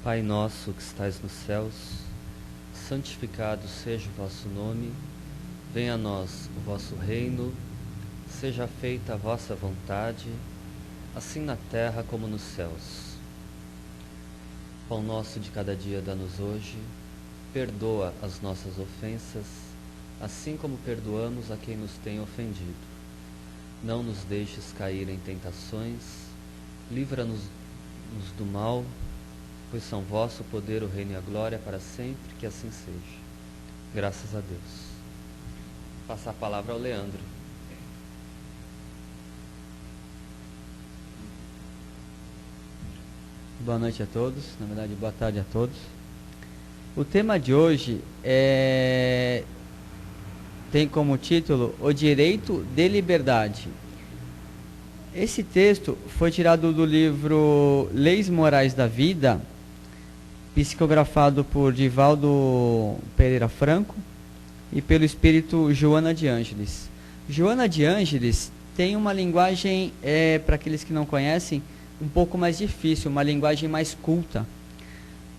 Pai nosso que estais nos céus, santificado seja o vosso nome, venha a nós o vosso reino, seja feita a vossa vontade, assim na terra como nos céus. Pão nosso de cada dia dá-nos hoje, perdoa as nossas ofensas, assim como perdoamos a quem nos tem ofendido. Não nos deixes cair em tentações, livra-nos do mal, pois são vosso o poder, o reino e a glória para sempre, que assim seja. Graças a Deus. Passar a palavra ao Leandro. Boa noite a todos, na verdade, boa tarde a todos. O tema de hoje tem como título O Direito de Liberdade. Esse texto foi tirado do livro Leis Morais da Vida, psicografado por Divaldo Pereira Franco e pelo espírito Joana de Ângeles. Joana de Ângeles tem uma linguagem, para aqueles que não conhecem, um pouco mais difícil, uma linguagem mais culta.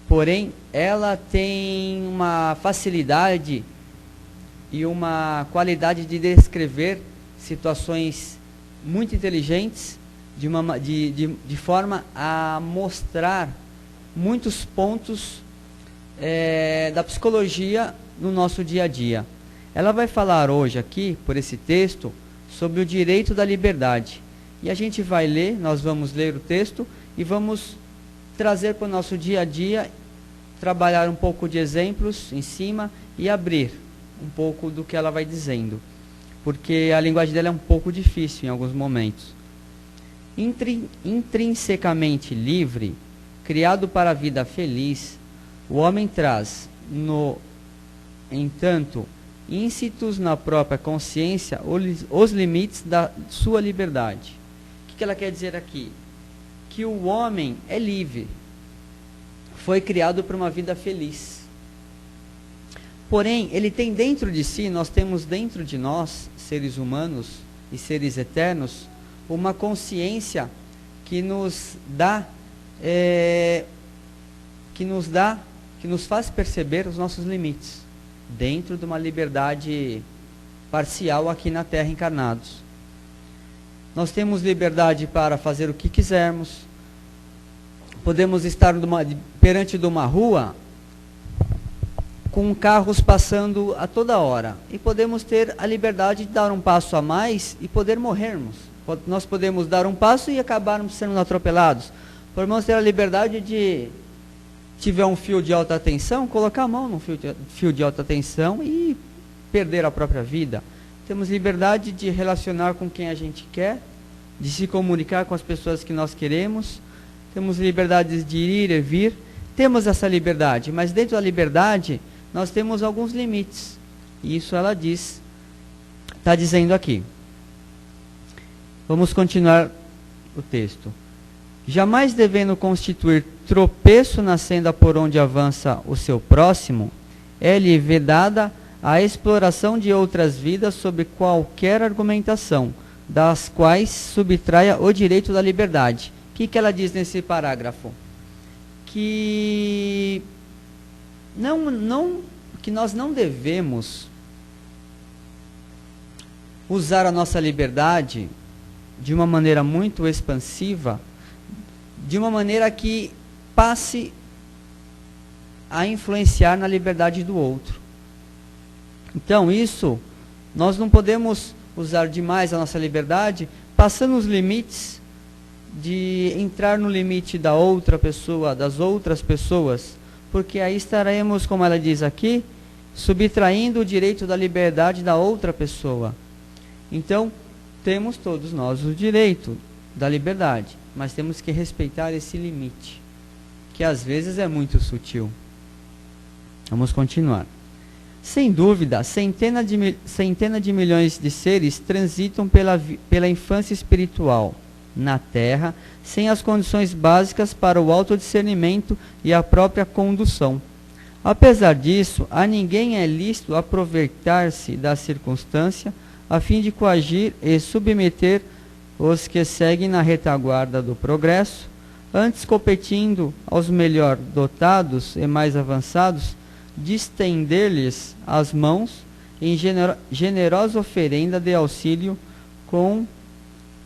Porém, ela tem uma facilidade e uma qualidade de descrever situações muito inteligentes, de forma a mostrar muitos pontos da psicologia no nosso dia a dia. Ela vai falar hoje aqui, por esse texto, sobre o direito da liberdade. E a gente vai ler, nós vamos ler o texto e vamos trazer para o nosso dia a dia, trabalhar um pouco de exemplos em cima e abrir um pouco do que ela vai dizendo. Porque a linguagem dela é um pouco difícil em alguns momentos. Intrinsecamente livre, criado para a vida feliz, o homem traz, no entanto, íncitos na própria consciência os limites da sua liberdade. O que ela quer dizer aqui? Que o homem é livre, foi criado para uma vida feliz. Porém, ele tem dentro de si, nós temos dentro de nós, seres humanos e seres eternos, uma consciência que nos faz perceber os nossos limites, dentro de uma liberdade parcial aqui na Terra encarnados. Nós temos liberdade para fazer o que quisermos, podemos estar perante de uma rua com carros passando a toda hora, e podemos ter a liberdade de dar um passo a mais e poder morrermos. Nós podemos dar um passo e acabarmos sendo atropelados. Podemos ter a liberdade de, tiver um fio de alta tensão, colocar a mão no fio de alta tensão e perder a própria vida. Temos liberdade de relacionar com quem a gente quer, de se comunicar com as pessoas que nós queremos. Temos liberdade de ir e vir. Temos essa liberdade, mas dentro da liberdade nós temos alguns limites. E isso ela diz, está dizendo aqui. Vamos continuar o texto. Jamais devendo constituir tropeço na senda por onde avança o seu próximo, é-lhe vedada a exploração de outras vidas sob qualquer argumentação, das quais subtraia o direito da liberdade. O que ela diz nesse parágrafo? Que nós não devemos usar a nossa liberdade de uma maneira muito expansiva, de uma maneira que passe a influenciar na liberdade do outro. Então isso, nós não podemos usar demais a nossa liberdade, passando os limites, de entrar no limite da outra pessoa, das outras pessoas, porque aí estaremos, como ela diz aqui, subtraindo o direito da liberdade da outra pessoa. Então, temos todos nós o direito da liberdade, mas temos que respeitar esse limite, que às vezes é muito sutil. Vamos continuar. Sem dúvida, centenas de milhões de seres transitam pela infância espiritual na Terra, sem as condições básicas para o autodiscernimento e a própria condução. Apesar disso, a ninguém é lícito aproveitar-se da circunstância a fim de coagir e submeter os que seguem na retaguarda do progresso antes competindo aos melhor dotados e mais avançados, de estender-lhes as mãos em generosa oferenda de auxílio com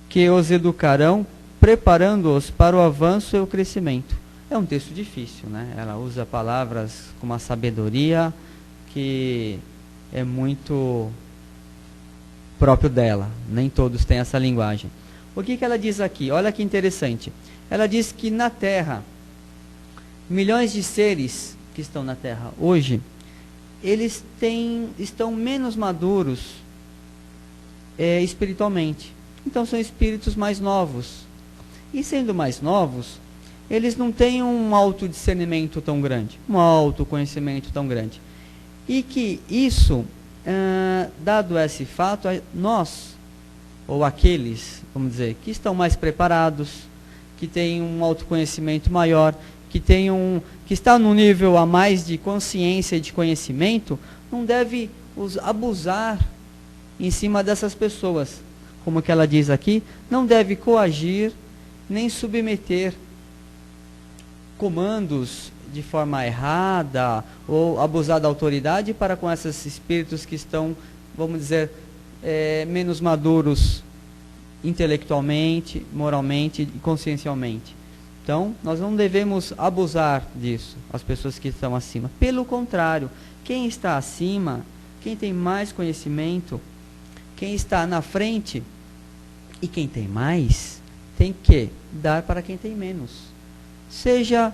que os educarão, preparando-os para o avanço e o crescimento. É um texto difícil, né? Ela usa palavras com uma sabedoria que é muito próprio dela. Nem todos têm essa linguagem. O que ela diz aqui? Olha que interessante. Ela diz que na Terra, milhões de seres que estão na Terra hoje, eles estão menos maduros espiritualmente. Então são espíritos mais novos. E sendo mais novos, eles não têm um autodiscernimento tão grande, um autoconhecimento tão grande. E que isso, dado esse fato, nós, ou aqueles, vamos dizer, que estão mais preparados, que têm um autoconhecimento maior, que está num nível a mais de consciência e de conhecimento, não deve abusar em cima dessas pessoas. Como que ela diz aqui, não deve coagir, nem submeter comandos de forma errada ou abusar da autoridade para com esses espíritos que estão, vamos dizer, menos maduros intelectualmente, moralmente e consciencialmente. Então, nós não devemos abusar disso, as pessoas que estão acima. Pelo contrário, quem está acima, quem tem mais conhecimento, quem está na frente e quem tem mais, tem que dar para quem tem menos. Seja,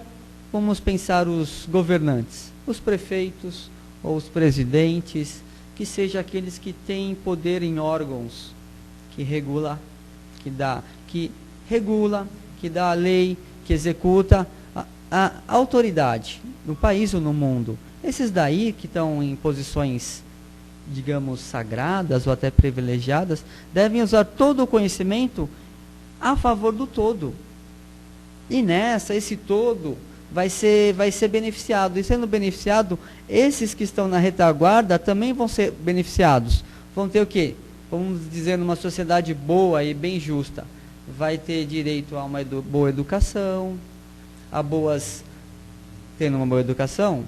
vamos pensar, os governantes, os prefeitos ou os presidentes, que seja aqueles que têm poder em órgãos que regula, que dá a lei, que executa a autoridade no país ou no mundo. Esses daí que estão em posições, digamos, sagradas ou até privilegiadas, devem usar todo o conhecimento a favor do todo. E nessa, esse todo vai ser beneficiado. E sendo beneficiado, esses que estão na retaguarda também vão ser beneficiados. Vão ter o quê? Vamos dizer, numa sociedade boa e bem justa. Vai ter direito a uma boa educação, tendo uma boa educação,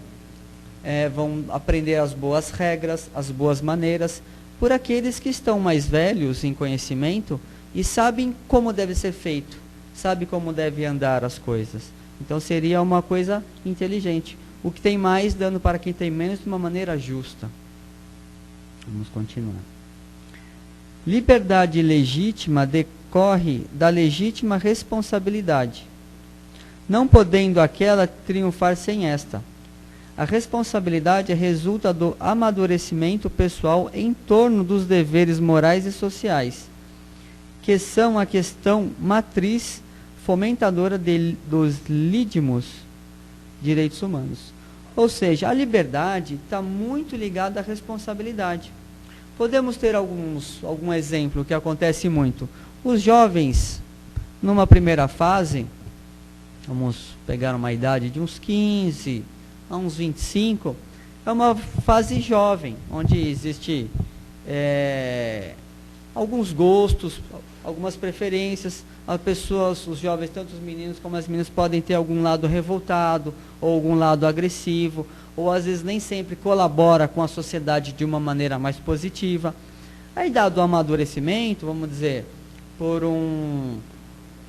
vão aprender as boas regras, as boas maneiras, por aqueles que estão mais velhos em conhecimento e sabem como deve ser feito, sabem como deve andar as coisas. Então seria uma coisa inteligente. O que tem mais dando para quem tem menos de uma maneira justa. Vamos continuar. Liberdade legítima decorre da legítima responsabilidade, não podendo aquela triunfar sem esta. A responsabilidade resulta do amadurecimento pessoal em torno dos deveres morais e sociais, que são a questão matriz fomentadora dos lídimos direitos humanos. Ou seja, a liberdade está muito ligada à responsabilidade. Podemos ter algum exemplo que acontece muito. Os jovens, numa primeira fase, vamos pegar uma idade de uns 15 a uns 25, é uma fase jovem, onde existe alguns gostos, algumas preferências. As pessoas, os jovens, tanto os meninos como as meninas, podem ter algum lado revoltado, ou algum lado agressivo, ou às vezes nem sempre colabora com a sociedade de uma maneira mais positiva. Aí, dado o amadurecimento, vamos dizer,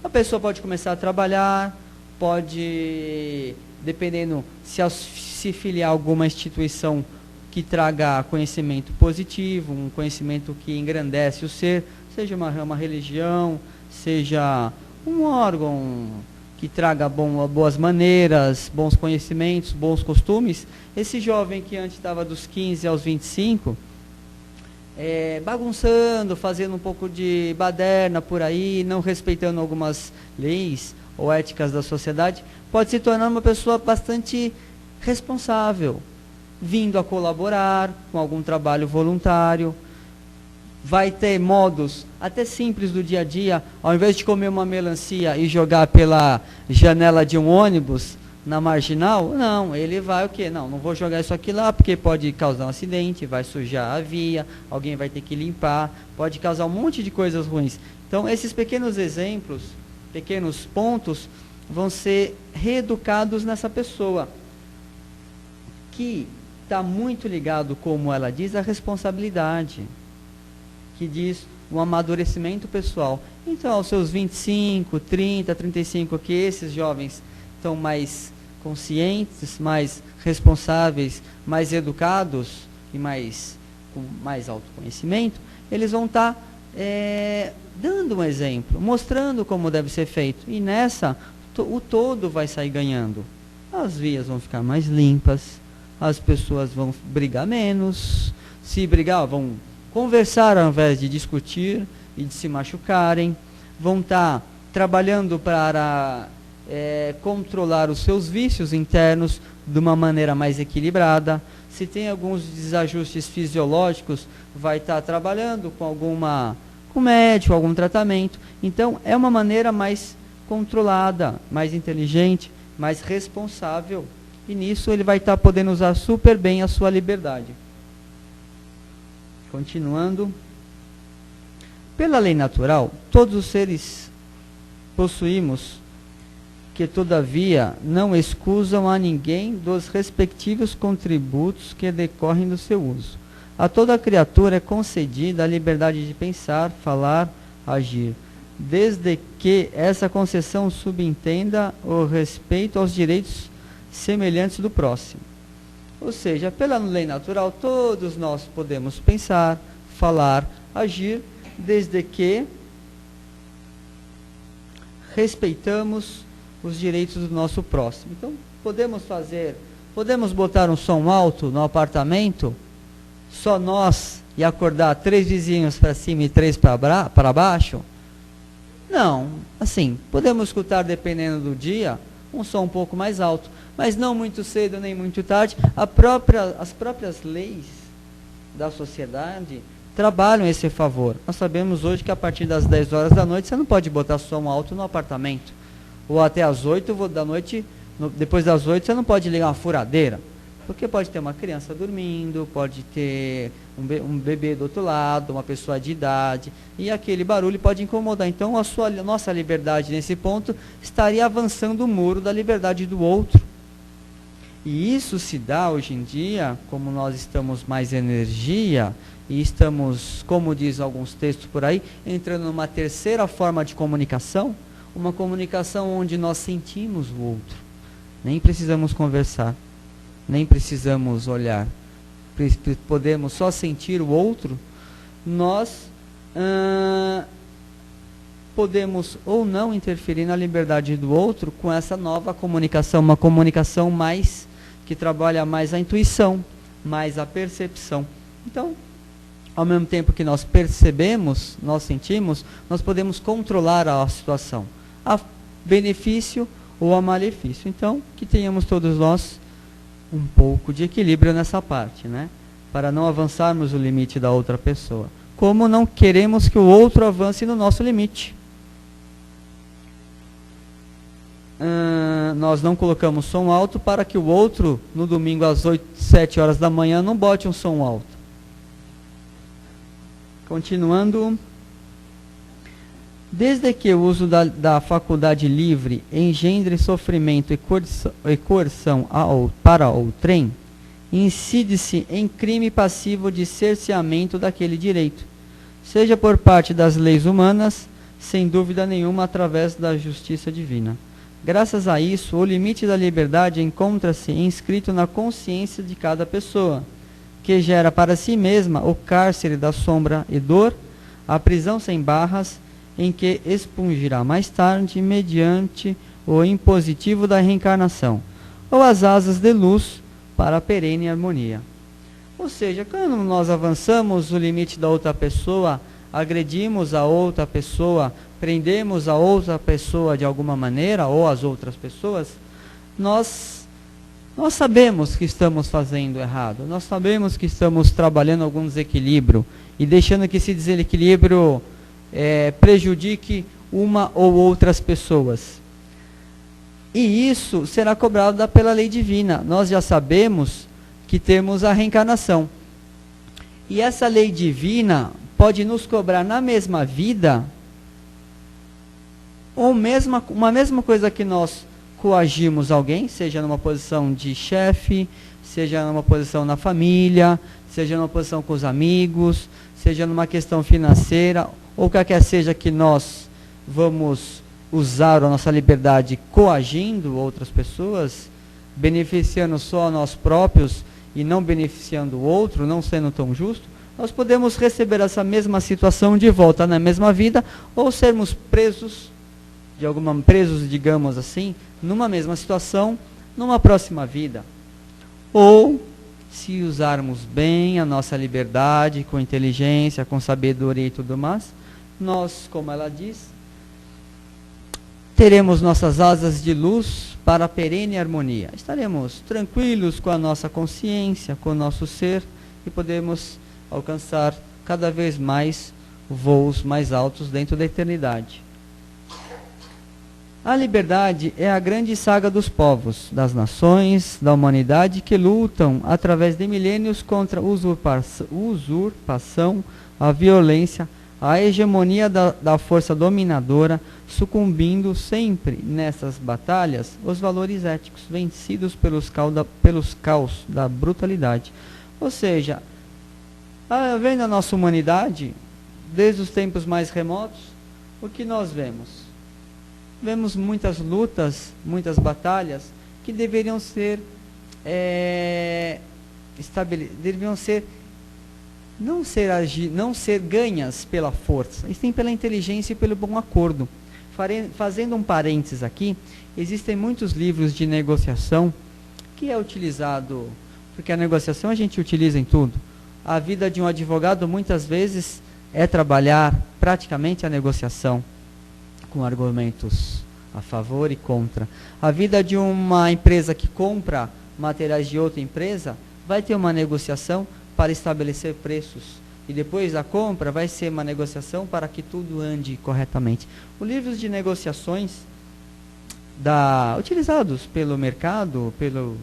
a pessoa pode começar a trabalhar, pode, dependendo, se filiar a alguma instituição que traga conhecimento positivo, um conhecimento que engrandece o ser, seja uma religião, seja um órgão que traga boas maneiras, bons conhecimentos, bons costumes. Esse jovem que antes estava dos 15 aos 25, bagunçando, fazendo um pouco de baderna por aí, não respeitando algumas leis ou éticas da sociedade, pode se tornar uma pessoa bastante responsável, vindo a colaborar com algum trabalho voluntário. Vai ter modos até simples do dia a dia, ao invés de comer uma melancia e jogar pela janela de um ônibus na marginal, não, ele vai o quê? Não vou jogar isso aqui lá, porque pode causar um acidente, vai sujar a via, alguém vai ter que limpar, pode causar um monte de coisas ruins. Então, esses pequenos exemplos, pequenos pontos, vão ser reeducados nessa pessoa, que está muito ligado, como ela diz, à responsabilidade, que diz o amadurecimento pessoal. Então, aos seus 25, 30, 35, que esses jovens estão mais conscientes, mais responsáveis, mais educados e com mais autoconhecimento, eles vão estar dando um exemplo, mostrando como deve ser feito. E nessa, o todo vai sair ganhando. As vias vão ficar mais limpas, as pessoas vão brigar menos, se brigar, vão conversar ao invés de discutir e de se machucarem, vão estar trabalhando para controlar os seus vícios internos de uma maneira mais equilibrada. Se tem alguns desajustes fisiológicos, vai estar trabalhando com médico, algum tratamento. Então, é uma maneira mais controlada, mais inteligente, mais responsável. E nisso ele vai estar podendo usar super bem a sua liberdade. Continuando. Pela lei natural, todos os seres possuímos, que todavia não excusam a ninguém dos respectivos contributos que decorrem do seu uso. A toda criatura é concedida a liberdade de pensar, falar, agir, desde que essa concessão subentenda o respeito aos direitos semelhantes do próximo. Ou seja, pela lei natural, todos nós podemos pensar, falar, agir, desde que respeitamos os direitos do nosso próximo. Então, podemos botar um som alto no apartamento, só nós, e acordar 3 vizinhos para cima e 3 para baixo? Não, assim, podemos escutar, dependendo do dia, um som um pouco mais alto, mas não muito cedo nem muito tarde. As próprias leis da sociedade trabalham esse favor. Nós sabemos hoje que a partir das 10 horas da noite você não pode botar som alto no apartamento, ou até às 8 da noite, depois das 8 você não pode ligar uma furadeira, porque pode ter uma criança dormindo, pode ter um bebê do outro lado, uma pessoa de idade, e aquele barulho pode incomodar. Então nossa liberdade nesse ponto estaria avançando o muro da liberdade do outro. E isso se dá hoje em dia, como nós estamos mais energia, e estamos, como diz alguns textos por aí, entrando numa terceira forma de comunicação, uma comunicação onde nós sentimos o outro. Nem precisamos conversar, nem precisamos olhar, podemos só sentir o outro. Nós podemos ou não interferir na liberdade do outro com essa nova comunicação, uma comunicação mais que trabalha mais a intuição, mais a percepção. Então, ao mesmo tempo que nós percebemos, nós sentimos, nós podemos controlar a situação, a benefício ou a malefício. Então, que tenhamos todos nós um pouco de equilíbrio nessa parte, né? Para não avançarmos o limite da outra pessoa. Como não queremos que o outro avance no nosso limite. Nós não colocamos som alto para que o outro, no domingo às 7 horas da manhã, não bote um som alto. Continuando. Desde que o uso da faculdade livre engendre sofrimento e coerção para outrem, incide-se em crime passivo de cerceamento daquele direito, seja por parte das leis humanas, sem dúvida nenhuma através da justiça divina. Graças a isso, o limite da liberdade encontra-se inscrito na consciência de cada pessoa, que gera para si mesma o cárcere da sombra e dor, a prisão sem barras, em que expungirá mais tarde, mediante o impositivo da reencarnação, ou as asas de luz para a perene harmonia. Ou seja, quando nós avançamos o limite da outra pessoa, agredimos a outra pessoa, prendemos a outra pessoa de alguma maneira, ou as outras pessoas, nós sabemos que estamos fazendo errado, nós sabemos que estamos trabalhando algum desequilíbrio, e deixando que esse desequilíbrio prejudique uma ou outras pessoas. E isso será cobrado pela lei divina. Nós já sabemos que temos a reencarnação. E essa lei divina pode nos cobrar na mesma vida Ou uma mesma coisa que nós coagimos alguém, seja numa posição de chefe, seja numa posição na família, seja numa posição com os amigos, seja numa questão financeira, ou qualquer seja que nós vamos usar a nossa liberdade coagindo outras pessoas, beneficiando só a nós próprios e não beneficiando o outro, não sendo tão justo, nós podemos receber essa mesma situação de volta na mesma vida, ou sermos presos, digamos assim, numa mesma situação, numa próxima vida. Ou, se usarmos bem a nossa liberdade, com inteligência, com sabedoria e tudo mais, nós, como ela diz, teremos nossas asas de luz para a perene harmonia. Estaremos tranquilos com a nossa consciência, com o nosso ser, e podemos alcançar cada vez mais voos mais altos dentro da eternidade. A liberdade é a grande saga dos povos, das nações, da humanidade que lutam através de milênios contra a usurpação, a violência, a hegemonia da força dominadora, sucumbindo sempre nessas batalhas os valores éticos, vencidos pelos caos da brutalidade. Ou seja, vendo a nossa humanidade, desde os tempos mais remotos, o que nós vemos? Vemos muitas lutas, muitas batalhas que deveriam ser não ser ganhas pela força, e sim pela inteligência e pelo bom acordo. Fazendo um parênteses aqui, existem muitos livros de negociação que é utilizado, porque a negociação a gente utiliza em tudo. A vida de um advogado muitas vezes é trabalhar praticamente a negociação, com argumentos a favor e contra. A vida de uma empresa que compra materiais de outra empresa vai ter uma negociação para estabelecer preços. E depois da compra vai ser uma negociação para que tudo ande corretamente. Os livros de negociações utilizados pelo mercado, pelos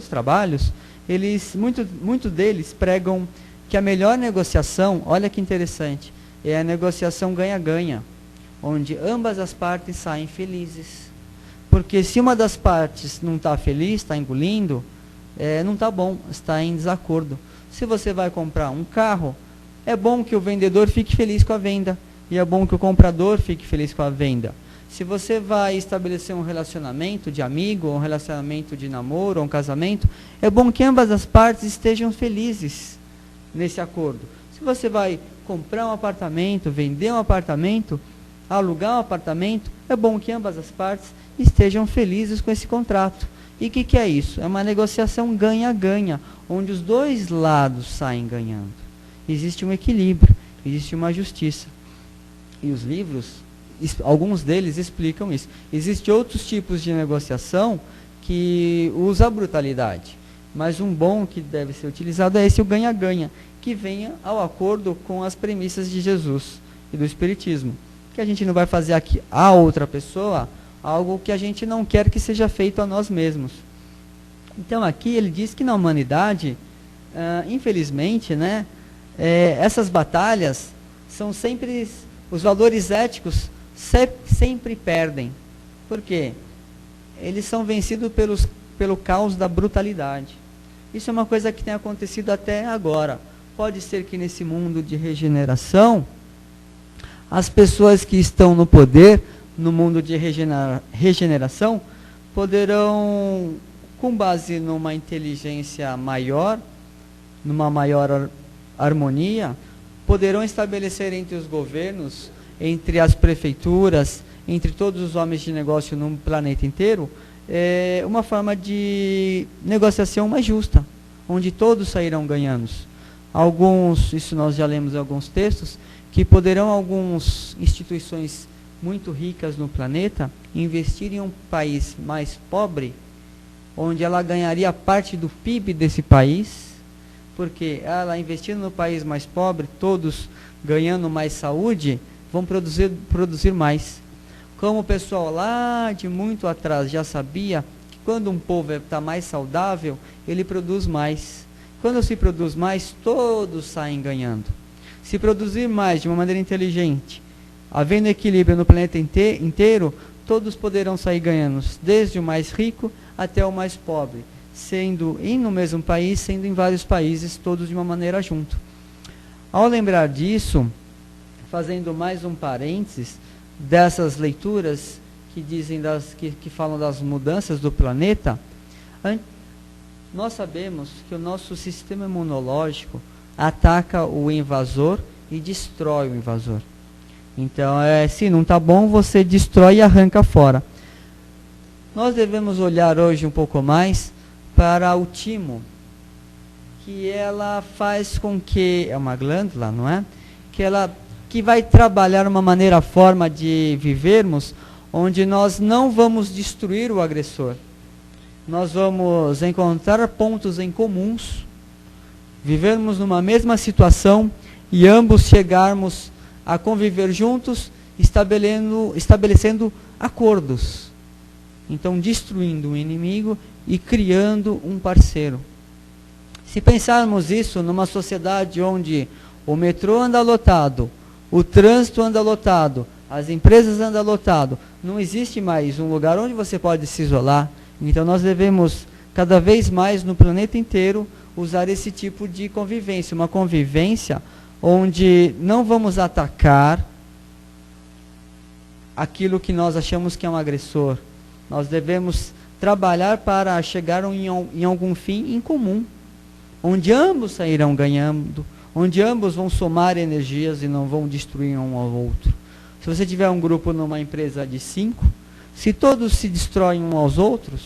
trabalhos, muitos deles pregam que a melhor negociação, olha que interessante, é a negociação ganha-ganha, onde ambas as partes saem felizes. Porque se uma das partes não está feliz, está engolindo, não está bom, está em desacordo. Se você vai comprar um carro, é bom que o vendedor fique feliz com a venda, e é bom que o comprador fique feliz com a venda. Se você vai estabelecer um relacionamento de amigo, ou um relacionamento de namoro, ou um casamento, é bom que ambas as partes estejam felizes nesse acordo. Se você vai comprar um apartamento, vender um apartamento, alugar um apartamento, é bom que ambas as partes estejam felizes com esse contrato. E o que é isso? É uma negociação ganha-ganha, onde os dois lados saem ganhando. Existe um equilíbrio, existe uma justiça. E os livros, alguns deles explicam isso. Existem outros tipos de negociação que usa a brutalidade. Mas um bom que deve ser utilizado é esse, o ganha-ganha, que venha ao acordo com as premissas de Jesus e do Espiritismo. Que a gente não vai fazer aqui a outra pessoa algo que a gente não quer que seja feito a nós mesmos. Então aqui ele diz que na humanidade, infelizmente, essas batalhas são sempre, os valores éticos sempre perdem. Por quê? Eles são vencidos pelo caos da brutalidade. Isso é uma coisa que tem acontecido até agora. Pode ser que nesse mundo de regeneração, as pessoas que estão no poder, no mundo de regeneração, poderão, com base numa inteligência maior, numa maior harmonia, poderão estabelecer entre os governos, entre as prefeituras, entre todos os homens de negócio no planeta inteiro, uma forma de negociação mais justa, onde todos sairão ganhando. Isso nós já lemos em alguns textos, que poderão algumas instituições muito ricas no planeta investir em um país mais pobre, onde ela ganharia parte do PIB desse país, porque ela investindo no país mais pobre, todos ganhando mais saúde, vão produzir mais. Como o pessoal lá de muito atrás já sabia que quando um povo está mais saudável, ele produz mais. Quando se produz mais, todos saem ganhando. Se produzir mais de uma maneira inteligente, havendo equilíbrio no planeta inteiro, todos poderão sair ganhando, desde o mais rico até o mais pobre, sendo no mesmo país, sendo em vários países, todos de uma maneira junto. Ao lembrar disso, fazendo mais um parênteses dessas leituras que dizem que falam das mudanças do planeta, nós sabemos que o nosso sistema imunológico ataca o invasor e destrói o invasor. Então, se não está bom, você destrói e arranca fora. Nós devemos olhar hoje um pouco mais para o timo, que ela faz com que, é uma glândula, não é? Que vai trabalhar uma forma de vivermos, onde nós não vamos destruir o agressor. Nós vamos encontrar pontos em comuns, vivermos numa mesma situação e ambos chegarmos a conviver juntos, estabelecendo acordos. Então, destruindo um inimigo e criando um parceiro. Se pensarmos isso numa sociedade onde o metrô anda lotado, o trânsito anda lotado, as empresas andam lotado, não existe mais um lugar onde você pode se isolar. Então nós devemos, cada vez mais no planeta inteiro, usar esse tipo de convivência. Uma convivência onde não vamos atacar aquilo que nós achamos que é um agressor. Nós devemos trabalhar para chegar em algum fim em comum, onde ambos sairão ganhando, onde ambos vão somar energias e não vão destruir um ao outro. Se você tiver um grupo numa empresa de 5, se todos se destroem uns aos outros,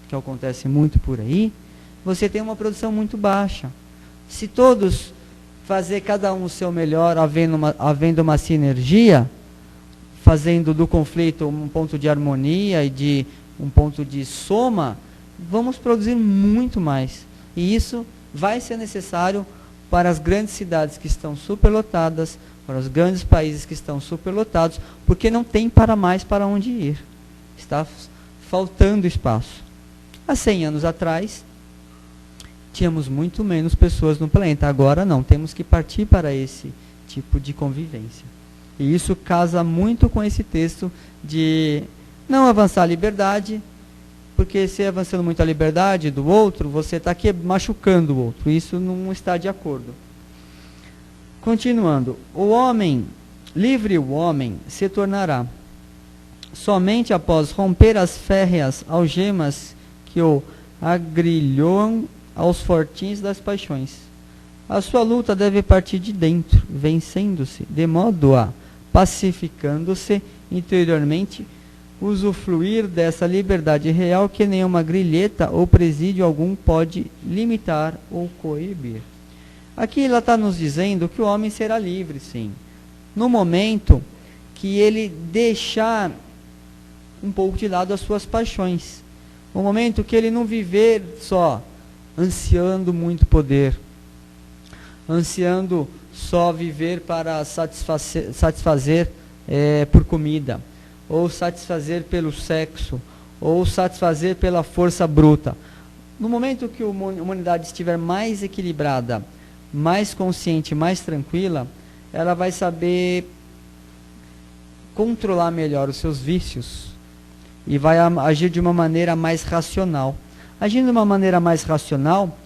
que acontece muito por aí, você tem uma produção muito baixa. Se todos fazer cada um o seu melhor, havendo uma sinergia, fazendo do conflito um ponto de harmonia e de um ponto de soma, vamos produzir muito mais. E isso vai ser necessário para as grandes cidades que estão superlotadas, para os grandes países que estão superlotados, porque não tem mais para onde ir. Está faltando espaço. Há 100 anos atrás, tínhamos muito menos pessoas no planeta. Agora não, temos que partir para esse tipo de convivência. E isso casa muito com esse texto de não avançar a liberdade, porque se avançando muito a liberdade do outro, você está machucando o outro. Isso não está de acordo. Continuando, livre o homem se tornará somente após romper as férreas algemas que o agrilhoam aos fortins das paixões. A sua luta deve partir de dentro, vencendo-se, de modo a, pacificando-se interiormente, usufruir dessa liberdade real que nenhuma grilheta ou presídio algum pode limitar ou coibir. Aqui ela está nos dizendo que o homem será livre, sim, no momento que ele deixar um pouco de lado as suas paixões, no momento que ele não viver só ansiando muito poder, ansiando só viver para satisfazer por comida, ou satisfazer pelo sexo, ou satisfazer pela força bruta. No momento que a humanidade estiver mais equilibrada, mais consciente, mais tranquila, ela vai saber controlar melhor os seus vícios e vai agir de uma maneira mais racional. Agindo de uma maneira mais racional,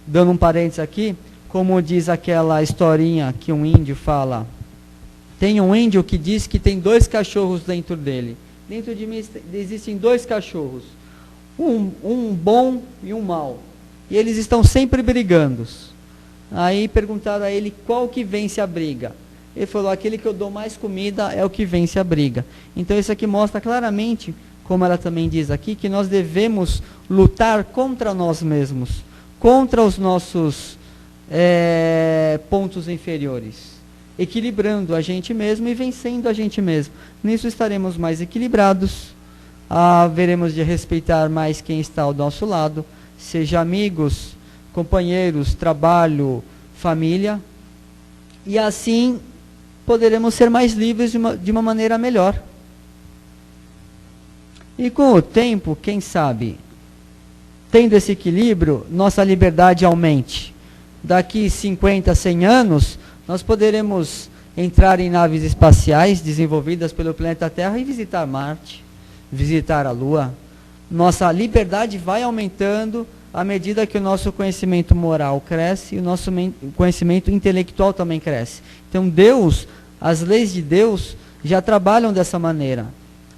dando um parênteses aqui, como diz aquela historinha que um índio fala, tem um índio que diz que tem 2 cachorros dentro dele. Dentro de mim existem 2 cachorros, um bom e um mau, e eles estão sempre brigando. Aí perguntaram a ele qual que vence a briga. Ele falou, aquele que eu dou mais comida é o que vence a briga. Então isso aqui mostra claramente, como ela também diz aqui, que nós devemos lutar contra nós mesmos, contra os nossos pontos inferiores, equilibrando a gente mesmo e vencendo a gente mesmo. Nisso estaremos mais equilibrados, veremos de respeitar mais quem está ao nosso lado, seja amigos, companheiros, trabalho, família, e assim poderemos ser mais livres de uma maneira melhor. E com o tempo, quem sabe, tendo esse equilíbrio, nossa liberdade aumente. Daqui 50, 100 anos, nós poderemos entrar em naves espaciais desenvolvidas pelo planeta Terra e visitar Marte, visitar a Lua. Nossa liberdade vai aumentando à medida que o nosso conhecimento moral cresce e o nosso conhecimento intelectual também cresce. Então Deus, as leis de Deus já trabalham dessa maneira.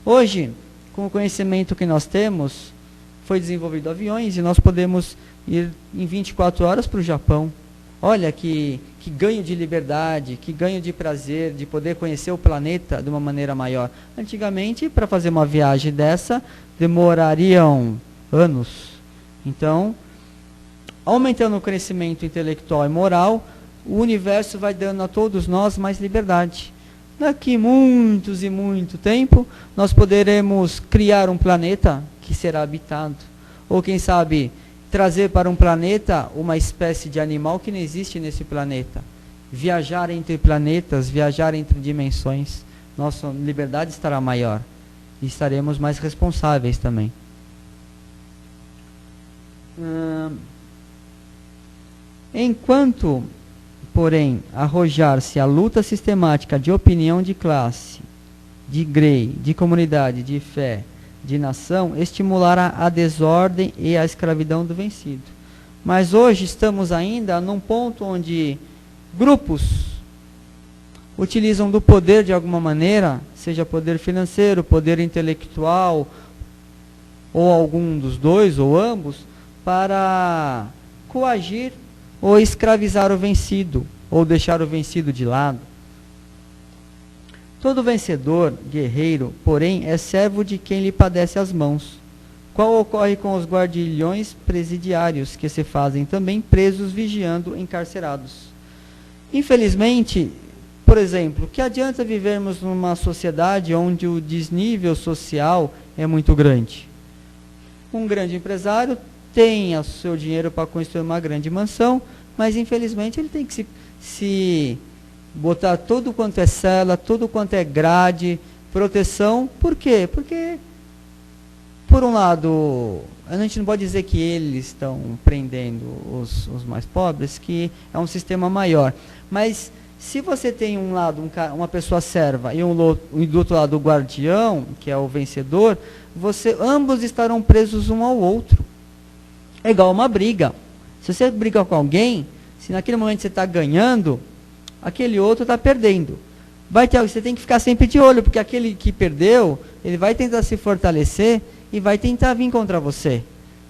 Hoje, com o conhecimento que nós temos, foi desenvolvido aviões e nós podemos ir em 24 horas para o Japão. Olha que ganho de liberdade, que ganho de prazer, de poder conhecer o planeta de uma maneira maior. Antigamente, para fazer uma viagem dessa, demorariam anos. Então, aumentando o crescimento intelectual e moral, o universo vai dando a todos nós mais liberdade. Daqui muitos e muito tempo, nós poderemos criar um planeta que será habitado. Ou quem sabe, trazer para um planeta uma espécie de animal que não existe nesse planeta. Viajar entre planetas, viajar entre dimensões. Nossa liberdade estará maior. E estaremos mais responsáveis também. Enquanto, porém, arrojar-se à luta sistemática de opinião de classe, de grey, de comunidade, de fé, de nação, estimulará a desordem e a escravidão do vencido. Mas hoje estamos ainda num ponto onde grupos utilizam do poder de alguma maneira, seja poder financeiro, poder intelectual, ou algum dos dois, ou ambos, para coagir ou escravizar o vencido, ou deixar o vencido de lado. Todo vencedor, guerreiro, porém, é servo de quem lhe padece as mãos. Qual ocorre com os guardiões presidiários, que se fazem também presos, vigiando, encarcerados. Infelizmente, por exemplo, que adianta vivermos numa sociedade onde o desnível social é muito grande? Um grande empresário tem o seu dinheiro para construir uma grande mansão, mas infelizmente ele tem que se botar tudo quanto é cela, tudo quanto é grade, proteção. Por quê? Porque, por um lado, a gente não pode dizer que eles estão prendendo os mais pobres, que é um sistema maior. Mas se você tem um lado uma pessoa serva e do outro lado o guardião, que é o vencedor, ambos estarão presos um ao outro. É igual uma briga. Se você briga com alguém, se naquele momento você está ganhando, aquele outro está perdendo. Você tem que ficar sempre de olho, porque aquele que perdeu, ele vai tentar se fortalecer e vai tentar vir contra você.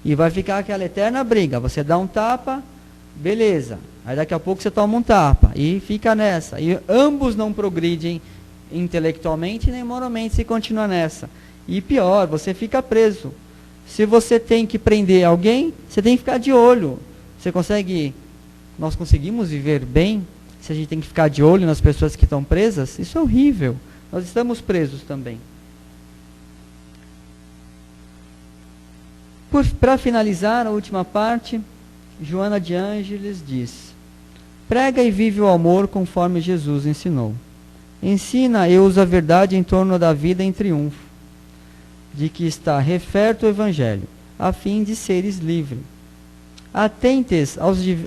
E vai ficar aquela eterna briga. Você dá um tapa, beleza. Aí daqui a pouco você toma um tapa e fica nessa. E ambos não progridem intelectualmente nem moralmente se continua nessa. E pior, você fica preso. Se você tem que prender alguém, você tem que ficar de olho. Nós conseguimos viver bem se a gente tem que ficar de olho nas pessoas que estão presas? Isso é horrível. Nós estamos presos também. Para finalizar a última parte, Joana de Ângeles diz: prega e vive o amor conforme Jesus ensinou. Ensina e usa a verdade em torno da vida em triunfo, de que está referto o Evangelho, a fim de seres livres. Atentes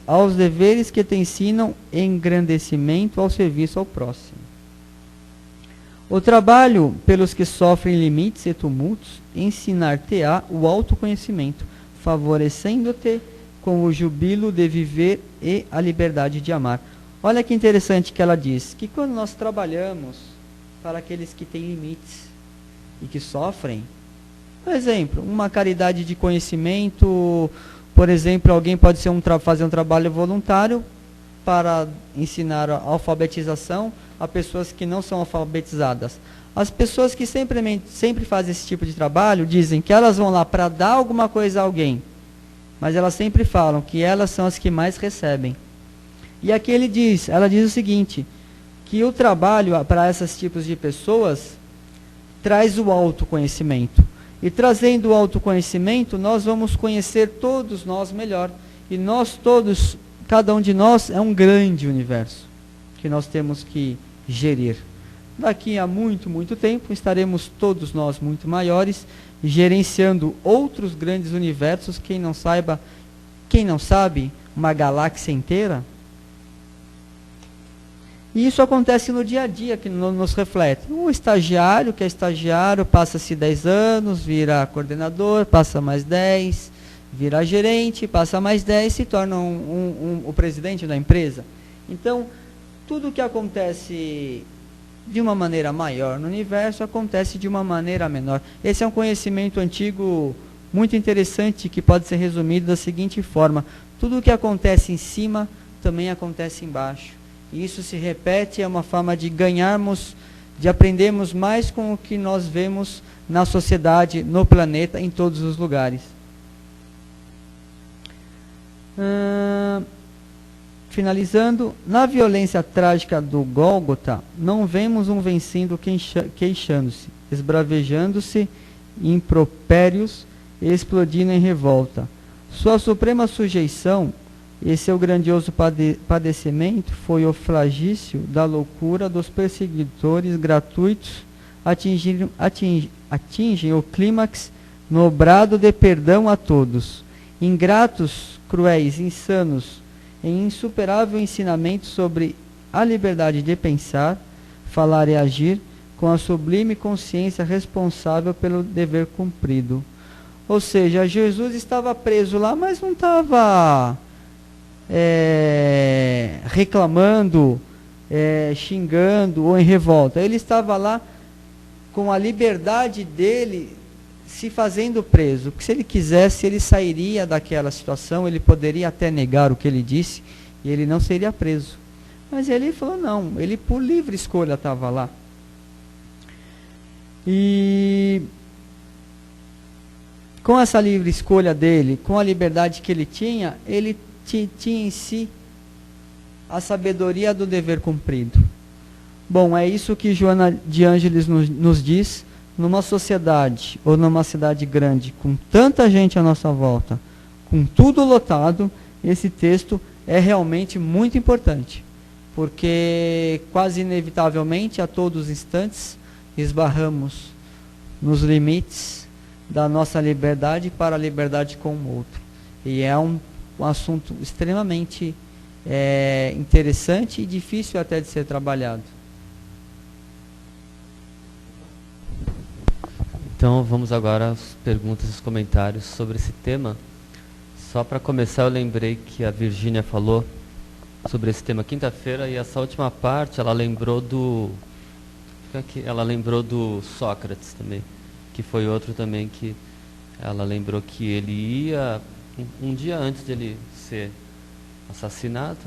aos deveres que te ensinam engrandecimento ao serviço ao próximo. O trabalho pelos que sofrem limites e tumultos ensinar-te-á o autoconhecimento, favorecendo-te com o jubilo de viver e a liberdade de amar. Olha que interessante que ela diz, que quando nós trabalhamos para aqueles que têm limites e que sofrem, por exemplo, uma caridade de conhecimento, por exemplo, alguém pode fazer um trabalho voluntário para ensinar a alfabetização a pessoas que não são alfabetizadas. As pessoas que sempre fazem esse tipo de trabalho dizem que elas vão lá para dar alguma coisa a alguém, mas elas sempre falam que elas são as que mais recebem. E aqui ela diz o seguinte, que o trabalho para esses tipos de pessoas traz o autoconhecimento. E trazendo o autoconhecimento, nós vamos conhecer todos nós melhor. E nós todos, cada um de nós é um grande universo que nós temos que gerir. Daqui a muito, muito tempo, estaremos todos nós muito maiores, gerenciando outros grandes universos. Quem não sabe, uma galáxia inteira. E isso acontece no dia a dia, que nos reflete. O estagiário, que é estagiário, passa-se 10 anos, vira coordenador, passa mais 10, vira gerente, passa mais 10, se torna o presidente da empresa. Então, tudo que acontece de uma maneira maior no universo, acontece de uma maneira menor. Esse é um conhecimento antigo muito interessante, que pode ser resumido da seguinte forma: tudo o que acontece em cima, também acontece embaixo. E isso se repete, é uma forma de ganharmos, de aprendermos mais com o que nós vemos na sociedade, no planeta, em todos os lugares. Finalizando, na violência trágica do Gólgota, não vemos um vencido queixando-se, esbravejando-se, impropérios, explodindo em revolta. Sua suprema sujeição, e seu grandioso padecimento, foi o flagício da loucura dos perseguidores gratuitos, atingem o clímax no brado de perdão a todos. Ingratos, cruéis, insanos, em insuperável ensinamento sobre a liberdade de pensar, falar e agir, com a sublime consciência responsável pelo dever cumprido. Ou seja, Jesus estava preso lá, mas não estava reclamando, xingando ou em revolta. Ele estava lá com a liberdade dele, se fazendo preso. Porque se ele quisesse, ele sairia daquela situação, ele poderia até negar o que ele disse, e ele não seria preso. Mas ele falou não, ele por livre escolha estava lá. E com essa livre escolha dele, com a liberdade que ele tinha tinha em si a sabedoria do dever cumprido. Bom, é isso que Joana de Ângeles nos diz. Numa sociedade ou numa cidade grande, com tanta gente à nossa volta, com tudo lotado, esse texto é realmente muito importante, porque quase inevitavelmente, a todos os instantes, esbarramos nos limites da nossa liberdade para a liberdade com o outro. E é um assunto extremamente interessante e difícil até de ser trabalhado. Então vamos agora às perguntas e os comentários sobre esse tema. Só para começar, eu lembrei que a Virgínia falou sobre esse tema quinta-feira, e essa última parte ela lembrou do Sócrates também, que foi outro também que ela lembrou que ele ia um dia antes de ele ser assassinado,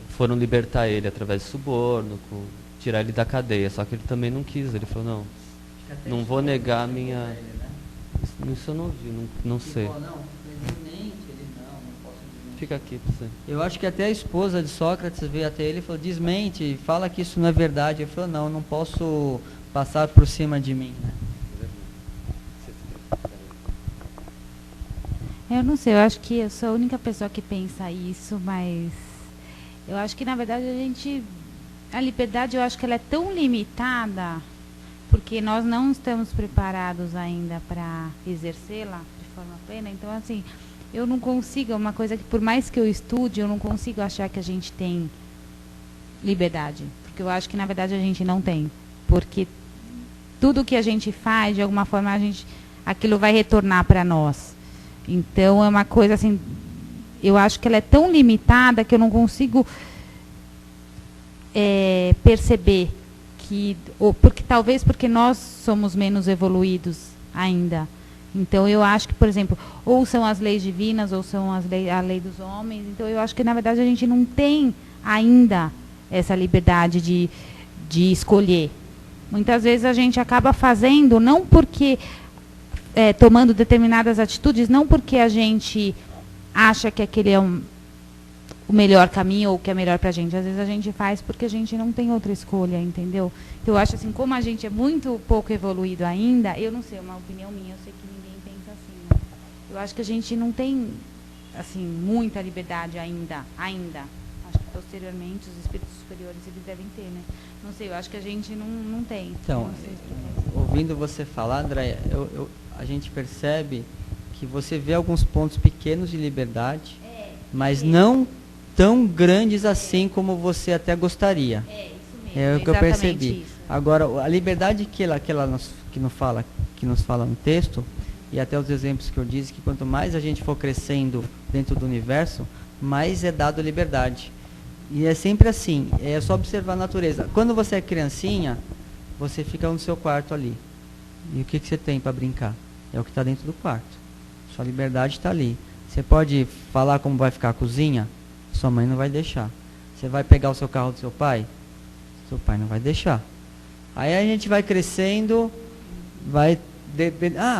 foram libertar ele através de suborno, tirar ele da cadeia, só que ele também não quis. Ele falou, não vou negar a minha... Isso eu não vi, não sei. Fica aqui pra você. Eu acho que até a esposa de Sócrates veio até ele e falou, desmente, fala que isso não é verdade. Ele falou, não posso passar por cima de mim, né? Eu não sei, eu acho que eu sou a única pessoa que pensa isso, mas eu acho que na verdade a liberdade, eu acho que ela é tão limitada, porque nós não estamos preparados ainda para exercê-la de forma plena. Então, assim, eu não consigo, é uma coisa que por mais que eu estude, eu não consigo achar que a gente tem liberdade, porque eu acho que na verdade a gente não tem, porque tudo que a gente faz, de alguma forma, aquilo vai retornar para nós. Então, é uma coisa assim, eu acho que ela é tão limitada que eu não consigo perceber que, talvez porque nós somos menos evoluídos ainda. Então, eu acho que, por exemplo, ou são as leis divinas, ou são a lei dos homens. Então, eu acho que, na verdade, a gente não tem ainda essa liberdade de escolher. Muitas vezes a gente acaba fazendo, não porque... tomando determinadas atitudes, não porque a gente acha que aquele é o melhor caminho ou que é melhor para a gente. Às vezes a gente faz porque a gente não tem outra escolha, entendeu? Então, eu acho assim, como a gente é muito pouco evoluído ainda, eu não sei, é uma opinião minha, eu sei que ninguém pensa assim, né? Eu acho que a gente não tem, assim, muita liberdade ainda. Acho que posteriormente os espíritos superiores eles devem ter, né? Não sei, eu acho que a gente não tem. Então, ouvindo você falar, Andréia, a gente percebe que você vê alguns pontos pequenos de liberdade, mas não tão grandes assim como você até gostaria. É isso mesmo. É o que eu percebi. Isso. Agora, a liberdade que nos fala no texto, e até os exemplos que eu disse, que quanto mais a gente for crescendo dentro do universo, mais é dado liberdade. E é sempre assim, é só observar a natureza. Quando você é criancinha, você fica no seu quarto ali. E o que você tem para brincar? É o que está dentro do quarto. Sua liberdade está ali. Você pode falar como vai ficar a cozinha? Sua mãe não vai deixar. Você vai pegar o seu carro do seu pai? Seu pai não vai deixar. Aí a gente vai crescendo,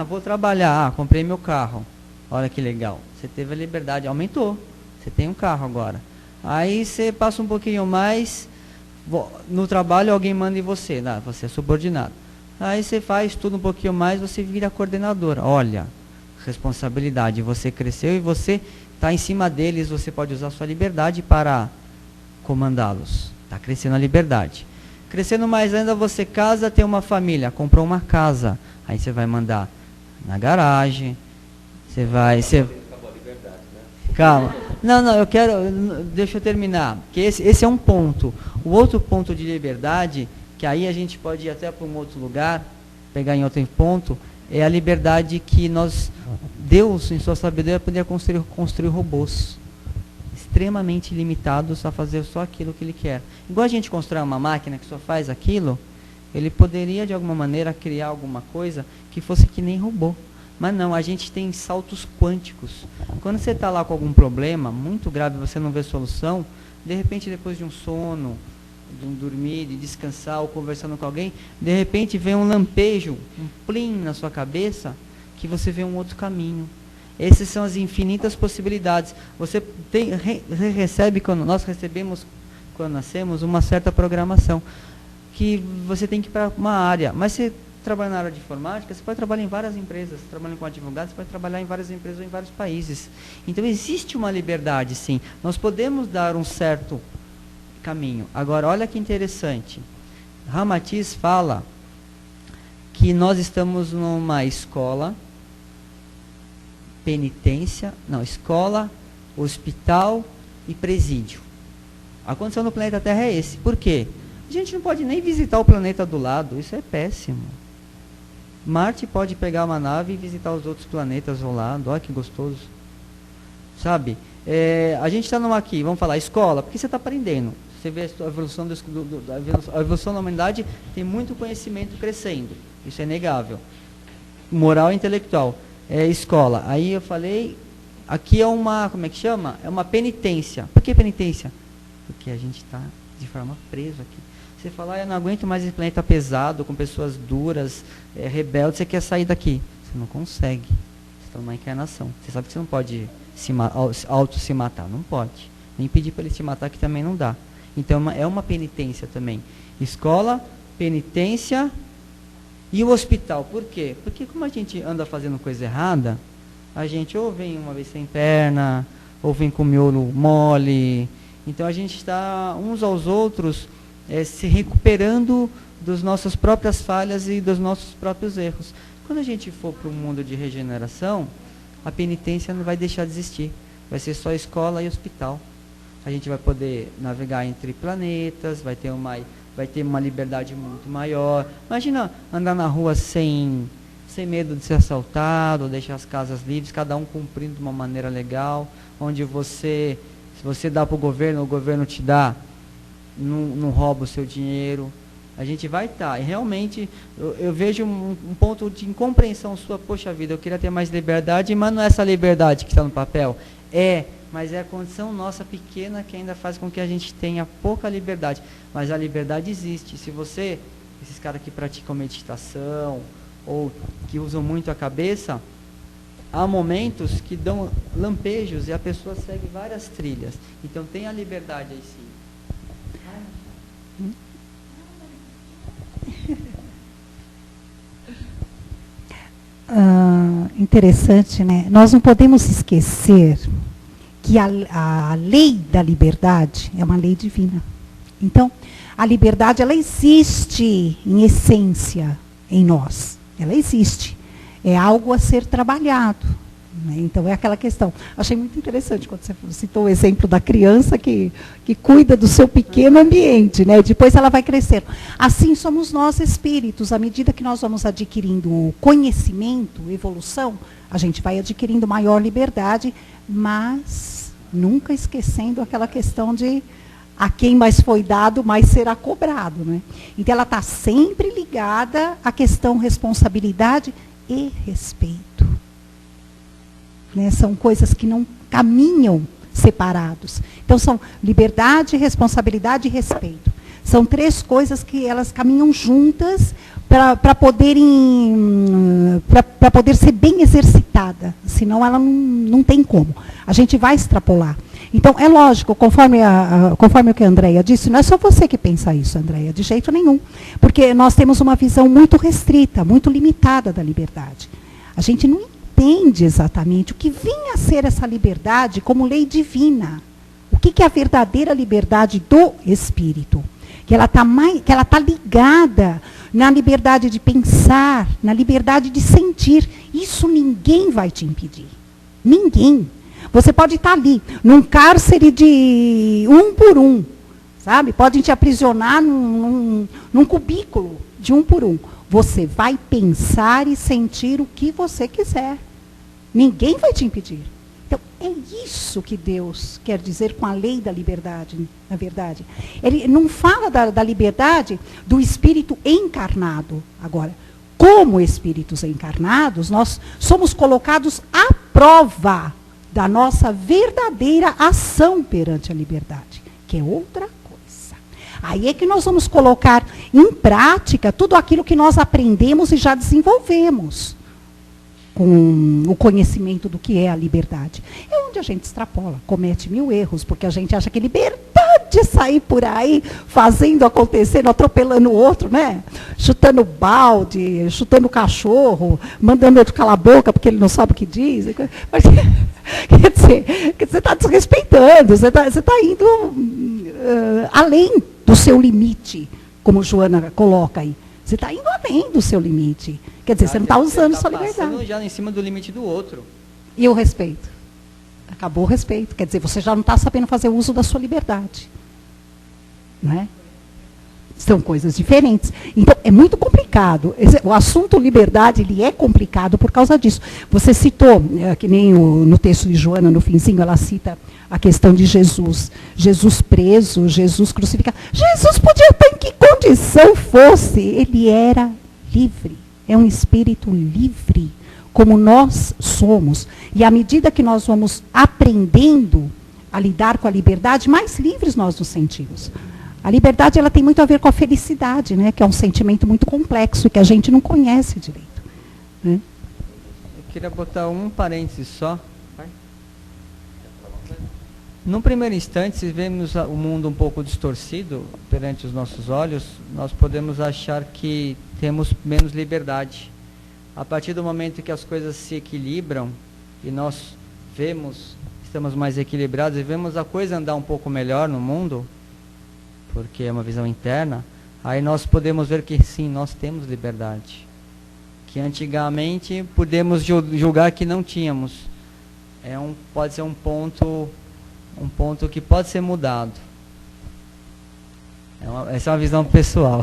vou trabalhar, comprei meu carro. Olha que legal. Você teve a liberdade, aumentou. Você tem um carro agora. Aí você passa um pouquinho mais, no trabalho alguém manda em você, você é subordinado. Aí você faz tudo um pouquinho mais, você vira coordenadora. Olha, responsabilidade, você cresceu e você está em cima deles, você pode usar sua liberdade para comandá-los. Está crescendo a liberdade. Crescendo mais ainda, você casa, tem uma família, comprou uma casa. Aí você vai mandar na garagem, você vai... Acabou a liberdade, né? Calma. Não, deixa eu terminar, porque esse é um ponto. O outro ponto de liberdade, que aí a gente pode ir até para um outro lugar, pegar em outro ponto, é a liberdade que Deus, em sua sabedoria, poderia construir robôs extremamente limitados a fazer só aquilo que Ele quer. Igual a gente constrói uma máquina que só faz aquilo, Ele poderia, de alguma maneira, criar alguma coisa que fosse que nem robô. Mas não, a gente tem saltos quânticos. Quando você está lá com algum problema muito grave, você não vê solução, de repente, depois de um sono, de um dormir, de descansar ou conversando com alguém, de repente vem um lampejo, um plim na sua cabeça, que você vê um outro caminho. Essas são as infinitas possibilidades. Você recebe, nós recebemos, quando nascemos, uma certa programação, que você tem que ir para uma área, mas você trabalha na área de informática, você pode trabalhar em várias empresas, trabalhando com advogados, você pode trabalhar em várias empresas ou em vários países. Então existe uma liberdade, sim. Nós podemos dar um certo caminho. Agora, olha que interessante. Ramatiz fala que nós estamos numa escola, escola, hospital e presídio. A condição do planeta Terra é esse. Por quê? A gente não pode nem visitar o planeta do lado, isso é péssimo. Marte pode pegar uma nave e visitar os outros planetas ao lado, olha que gostoso. Sabe? A gente está aqui, vamos falar, escola, porque você está aprendendo. Você vê a evolução, a evolução da humanidade, tem muito conhecimento crescendo, isso é inegável. Moral e intelectual. Escola. Aí eu falei, aqui é uma, como é que chama? É uma penitência. Por que penitência? Porque a gente está de forma preso aqui. Você fala, eu não aguento mais esse planeta pesado, com pessoas duras, rebeldes, você quer sair daqui. Você não consegue. Você está numa encarnação. Você sabe que você não pode se matar. Não pode. Nem pedir para ele se matar, que também não dá. Então é uma penitência também. Escola, penitência e o hospital. Por quê? Porque como a gente anda fazendo coisa errada, a gente ou vem uma vez sem perna, ou vem com miolo mole. Então a gente está uns aos outros se recuperando das nossas próprias falhas e dos nossos próprios erros. Quando a gente for para um mundo de regeneração, a penitência não vai deixar de existir. Vai ser só escola e hospital. A gente vai poder navegar entre planetas, vai ter uma liberdade muito maior. Imagina andar na rua sem medo de ser assaltado, deixar as casas livres, cada um cumprindo de uma maneira legal, onde se você dá para o governo te dá, não rouba o seu dinheiro. A gente vai estar. E realmente, eu vejo um ponto de incompreensão sua. Poxa vida, eu queria ter mais liberdade, mas não é essa liberdade que está no papel. Mas é a condição nossa pequena que ainda faz com que a gente tenha pouca liberdade. Mas a liberdade existe. Se esses caras que praticam meditação, ou que usam muito a cabeça, há momentos que dão lampejos e a pessoa segue várias trilhas. Então tem a liberdade aí sim. Interessante, né? Nós não podemos esquecer que a lei da liberdade é uma lei divina. Então, a liberdade, ela existe em essência em nós. Ela existe. É algo a ser trabalhado. Né? Então é aquela questão. Achei muito interessante quando você citou o exemplo da criança que cuida do seu pequeno ambiente, né? Depois ela vai crescer. Assim somos nós espíritos, à medida que nós vamos adquirindo conhecimento, evolução, a gente vai adquirindo maior liberdade, mas nunca esquecendo aquela questão de a quem mais foi dado, mais será cobrado. Né? Então ela está sempre ligada à questão responsabilidade e respeito. Né? São coisas que não caminham separados. Então são liberdade, responsabilidade e respeito. São três coisas que elas caminham juntas para poder ser bem exercitada. Senão ela não tem como. A gente vai extrapolar. Então, é lógico, conforme o que a Andréia disse, não é só você que pensa isso, Andréia, de jeito nenhum. Porque nós temos uma visão muito restrita, muito limitada da liberdade. A gente não entende exatamente o que vem a ser essa liberdade como lei divina. O que é a verdadeira liberdade do espírito? Que ela está ligada na liberdade de pensar, na liberdade de sentir. Isso ninguém vai te impedir. Ninguém. Você pode estar ali, num cárcere de 1 por 1, sabe? Podem te aprisionar num cubículo de 1 por 1. Você vai pensar e sentir o que você quiser. Ninguém vai te impedir. Então, é isso que Deus quer dizer com a lei da liberdade, na verdade. Ele não fala da liberdade do espírito encarnado. Agora, como espíritos encarnados, nós somos colocados à prova da nossa verdadeira ação perante a liberdade, que é outra coisa. Aí é que nós vamos colocar em prática tudo aquilo que nós aprendemos e já desenvolvemos com o conhecimento do que é a liberdade. É onde a gente extrapola, comete 1000 erros, porque a gente acha que liberdade é sair por aí, fazendo, acontecendo, atropelando o outro, né? Chutando balde, chutando cachorro, mandando outro calar a boca porque ele não sabe o que diz. Mas, quer dizer, você está desrespeitando, você está indo além do seu limite, como Joana coloca aí. Você está indo além do seu limite. Quer dizer, você não está usando sua liberdade. Já em cima do limite do outro. E o respeito? Acabou o respeito. Quer dizer, você já não está sabendo fazer uso da sua liberdade. Não é? São coisas diferentes. Então, é muito complicado. O assunto liberdade, ele é complicado por causa disso. Você citou, que nem no texto de Joana, no finzinho, ela cita a questão de Jesus. Jesus preso, Jesus crucificado. Jesus podia estar em que condição fosse. Ele era livre. É um espírito livre, como nós somos. E à medida que nós vamos aprendendo a lidar com a liberdade, mais livres nós nos sentimos. A liberdade, ela tem muito a ver com a felicidade, né? Que é um sentimento muito complexo e que a gente não conhece direito. Né? Eu queria botar um parêntese só. Num primeiro instante, se vemos o mundo um pouco distorcido perante os nossos olhos, nós podemos achar que temos menos liberdade. A partir do momento que as coisas se equilibram e nós estamos mais equilibrados e vemos a coisa andar um pouco melhor no mundo, porque é uma visão interna, aí nós podemos ver que sim, nós temos liberdade. Que antigamente podemos julgar que não tínhamos. Pode ser um ponto que pode ser mudado. Essa é uma visão pessoal.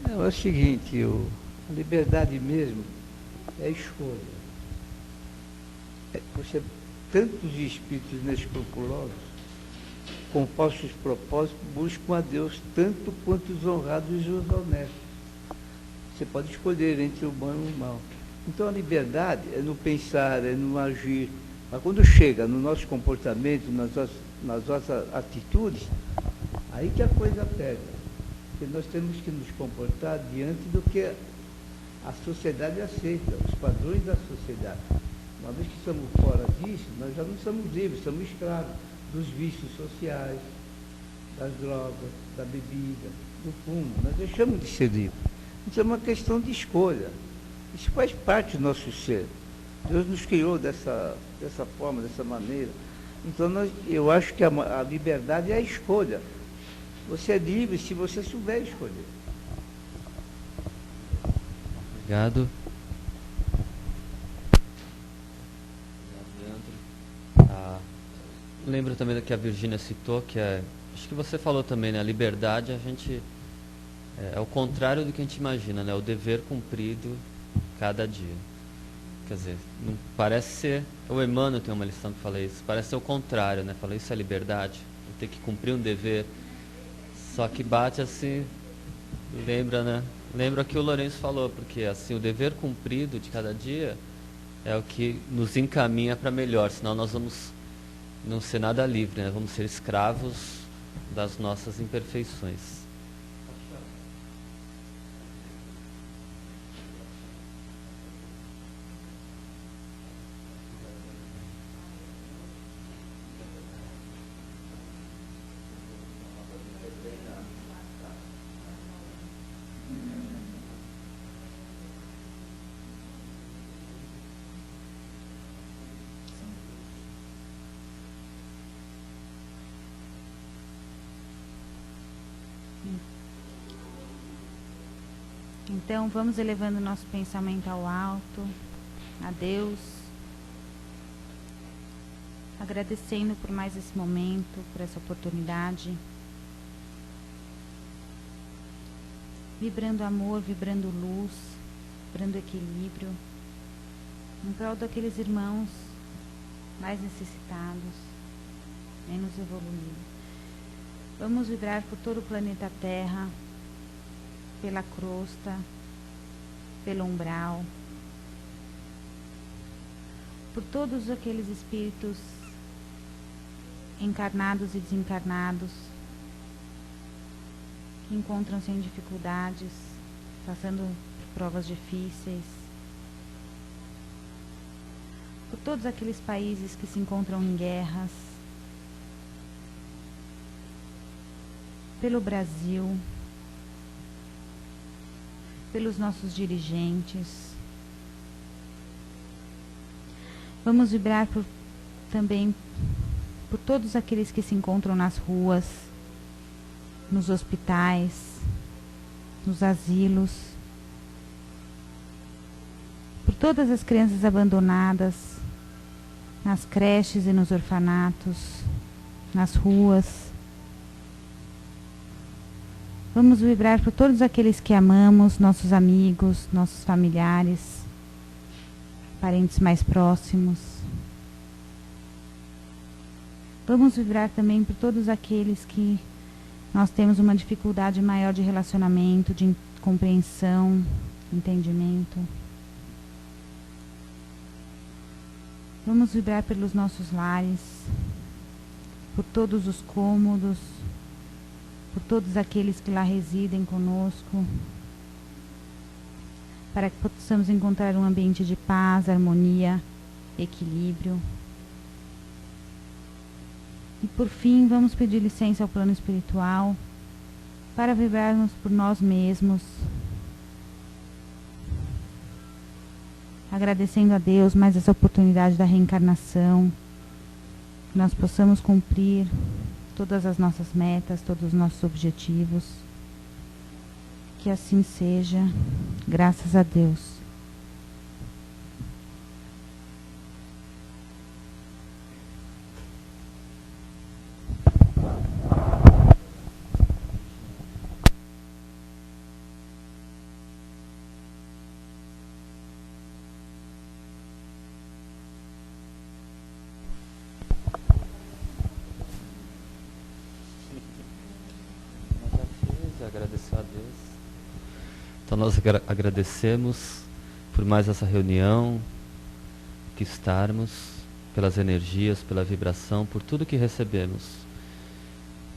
É o seguinte, a liberdade mesmo é a escolha. Tantos espíritos inescrupulosos, com falsos propósitos, buscam a Deus tanto quanto os honrados e os honestos. Você pode escolher entre o bom e o mal. Então a liberdade é no pensar, é no agir. Mas quando chega no nosso comportamento, nas nossas atitudes, aí que a coisa pega. Porque nós temos que nos comportar diante do que a sociedade aceita, os padrões da sociedade. Uma vez que estamos fora disso, nós já não somos livres, somos escravos dos vícios sociais, das drogas, da bebida, do fumo. Nós deixamos de ser livres. Isso é uma questão de escolha. Isso faz parte do nosso ser. Deus nos criou dessa forma, dessa maneira. Então, eu acho que a liberdade é a escolha. Você é livre se você souber escolher. Obrigado. Lembro também do que a Virgínia citou, que acho que você falou também, né? A liberdade, a gente é o contrário do que a gente imagina, né? O dever cumprido cada dia. Quer dizer, não parece ser... O Emmanuel tem uma lição que fala isso. Parece ser o contrário, né? Fala, isso é liberdade. Eu ter que cumprir um dever. Só que bate assim... Lembra, né? Lembra o que o Lourenço falou, porque assim, o dever cumprido de cada dia é o que nos encaminha para melhor, senão nós vamos não ser nada livre, né? Vamos ser escravos das nossas imperfeições. Então, vamos elevando nosso pensamento ao alto, a Deus, agradecendo por mais esse momento, por essa oportunidade, vibrando amor, vibrando luz, vibrando equilíbrio, em prol daqueles irmãos mais necessitados, menos evoluídos. Vamos vibrar por todo o planeta Terra, pela crosta, pelo umbral, por todos aqueles espíritos encarnados e desencarnados que encontram-se em dificuldades, passando por provas difíceis, por todos aqueles países que se encontram em guerras, pelo Brasil, pelos nossos dirigentes. Vamos vibrar também por todos aqueles que se encontram nas ruas, nos hospitais, nos asilos, por todas as crianças abandonadas, nas creches e nos orfanatos, nas ruas. Vamos vibrar por todos aqueles que amamos, nossos amigos, nossos familiares, parentes mais próximos. Vamos vibrar também por todos aqueles que nós temos uma dificuldade maior de relacionamento, de compreensão, entendimento. Vamos vibrar pelos nossos lares, por todos os cômodos, por todos aqueles que lá residem conosco, para que possamos encontrar um ambiente de paz, harmonia, equilíbrio. E por fim, vamos pedir licença ao plano espiritual para vibrarmos por nós mesmos, agradecendo a Deus mais essa oportunidade da reencarnação, que nós possamos cumprir todas as nossas metas, todos os nossos objetivos. Que assim seja, graças a Deus. Agradeceu a Deus. Então nós agradecemos por mais essa reunião, que estarmos, pelas energias, pela vibração, por tudo que recebemos.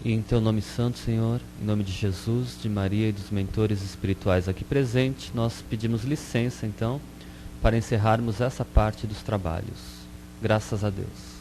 E em Teu nome santo, Senhor, em nome de Jesus, de Maria e dos mentores espirituais aqui presentes, nós pedimos licença, então, para encerrarmos essa parte dos trabalhos. Graças a Deus.